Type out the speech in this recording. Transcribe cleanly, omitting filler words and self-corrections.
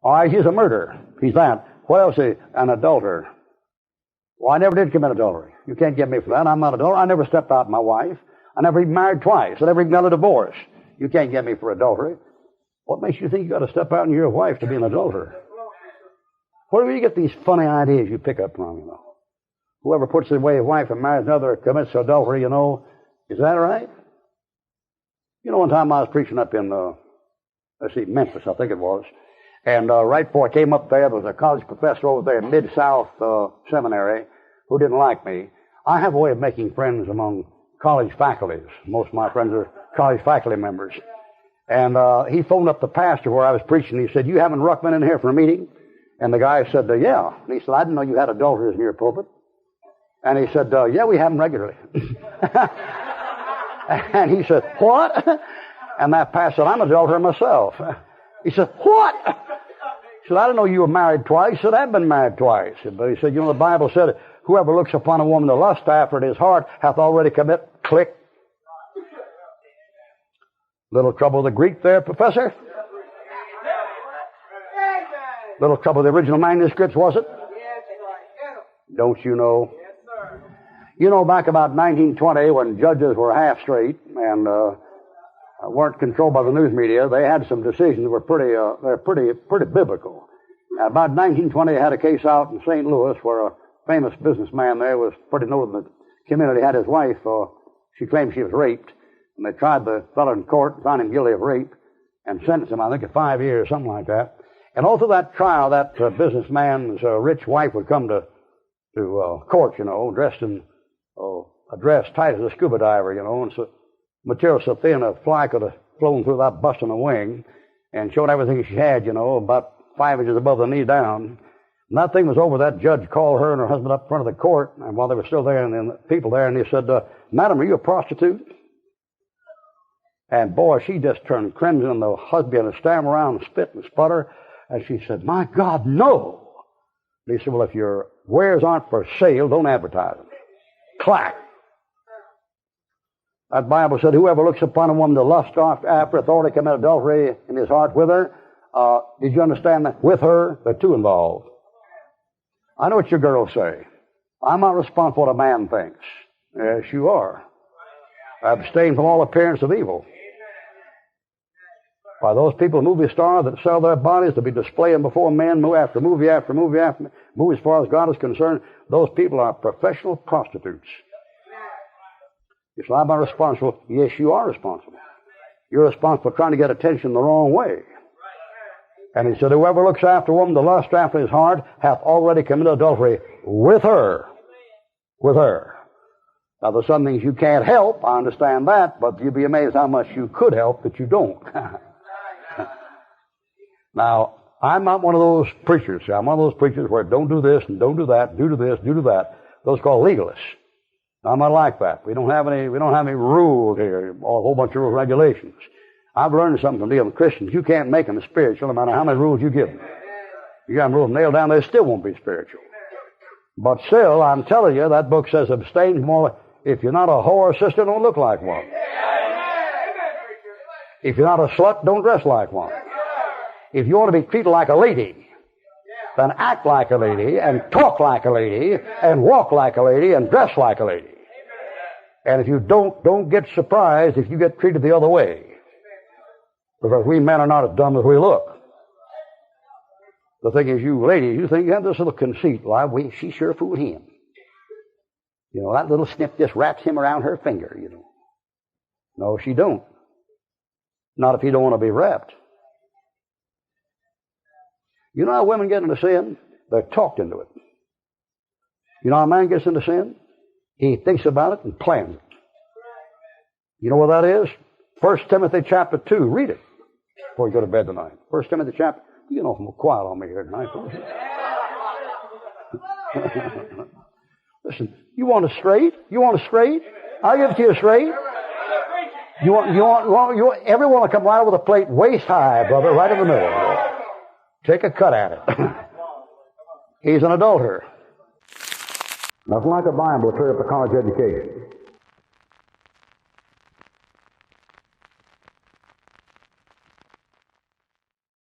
All right, he's a murderer. He's that. What else is he? An adulterer. Well, I never did commit adultery. You can't get me for that. I'm not an adulterer. I never stepped out on my wife. I never even married twice. I never even got a divorce. You can't get me for adultery. What makes you think you got to step out on your wife to be an adulterer? Where do you get these funny ideas you pick up from, you know? Whoever puts away his wife and marries another commits adultery, you know. Is that right? You know, one time I was preaching up in, Memphis, I think it was. And right before I came up there was a college professor over there at Mid-South Seminary who didn't like me. I have a way of making friends among college faculties. Most of my friends are college faculty members. And he phoned up the pastor where I was preaching. He said, "You having Ruckman in here for a meeting?" And the guy said, "Yeah." And he said, "I didn't know you had adulterers in your pulpit." And he said, "Yeah, we have them regularly." And he said, "What?" And that pastor said, "I'm an adulterer myself." He said, "What?" He said, "I didn't know you were married twice." He said, "I've been married twice." But he said, "You know, the Bible said, whoever looks upon a woman to lust after in his heart hath already committed," click. Little trouble with the Greek there, Professor? Little trouble with the original manuscripts, was it? Don't you know? You know, back about 1920, when judges were half straight and weren't controlled by the news media, they had some decisions that were pretty biblical. About 1920, they had a case out in St. Louis where a famous businessman there was pretty known in the community, had his wife, she claimed she was raped, and they tried the fellow in court and found him guilty of rape and sentenced him, I think, to 5 years, something like that. And all through that trial, that businessman's rich wife would come to court, you know, dressed in a dress tight as a scuba diver, you know, and so material so thin a fly could have flown through without busting a wing, and showed everything she had, you know, about 5 inches above the knee down. And that thing was over. That judge called her and her husband up in front of the court, and while they were still there, and then the people there, and he said, "Madam, are you a prostitute?" And boy, she just turned crimson, and the husband began to stammer around and spit and sputter, and she said, "My God, no!" And he said, "Well, if your wares aren't for sale, don't advertise them." Clack. That Bible said, "Whoever looks upon a woman to lust after hath already committed adultery in his heart with her." Did you understand that? With her, there are two involved. I know what your girls say. "I'm not responsible for what a man thinks." Yes, you are. Abstain from all appearance of evil. By those people, movie stars that sell their bodies to be displaying before men, movie after movie after movie after movie, as far as God is concerned, those people are professional prostitutes. You say, "I'm not responsible." Yes, you are responsible. You're responsible for trying to get attention the wrong way. And he said, "Whoever looks after a woman to lust after his heart hath already committed adultery with her." With her. Now, there's some things you can't help. I understand that, but you'd be amazed how much you could help that you don't. Now, I'm not one of those preachers. I'm one of those preachers where don't do this and don't do that, do this, do that. Those are called legalists. I'm not like that. We don't have any rules here, a whole bunch of rules and regulations. I've learned something from dealing with Christians. You can't make them spiritual no matter how many rules you give them. You got them rules nailed down, they still won't be spiritual. But still, I'm telling you, that book says abstain from all. If you're not a whore, sister, don't look like one. If you're not a slut, don't dress like one. If you want to be treated like a lady, then act like a lady, and talk like a lady, and walk like a lady, and dress like a lady. And if you don't get surprised if you get treated the other way. Because we men are not as dumb as we look. The thing is, you ladies, you think you have this little conceit. Well, she sure fooled him. You know, that little snip just wraps him around her finger, you know. No, she don't. Not if you don't want to be wrapped. You know how women get into sin? They're talked into it. You know how a man gets into sin? He thinks about it and plans it. You know what that is? 1 Timothy chapter 2. Read it before you go to bed tonight. 1 Timothy chapter. You know, I'm quiet on me here tonight. Listen, you want a straight? You want a straight? I'll give it to you straight. You want everyone to come right with a plate waist high, brother, right in the middle. Take a cut at it. He's an adulterer. Nothing like a Bible to clear up a college education.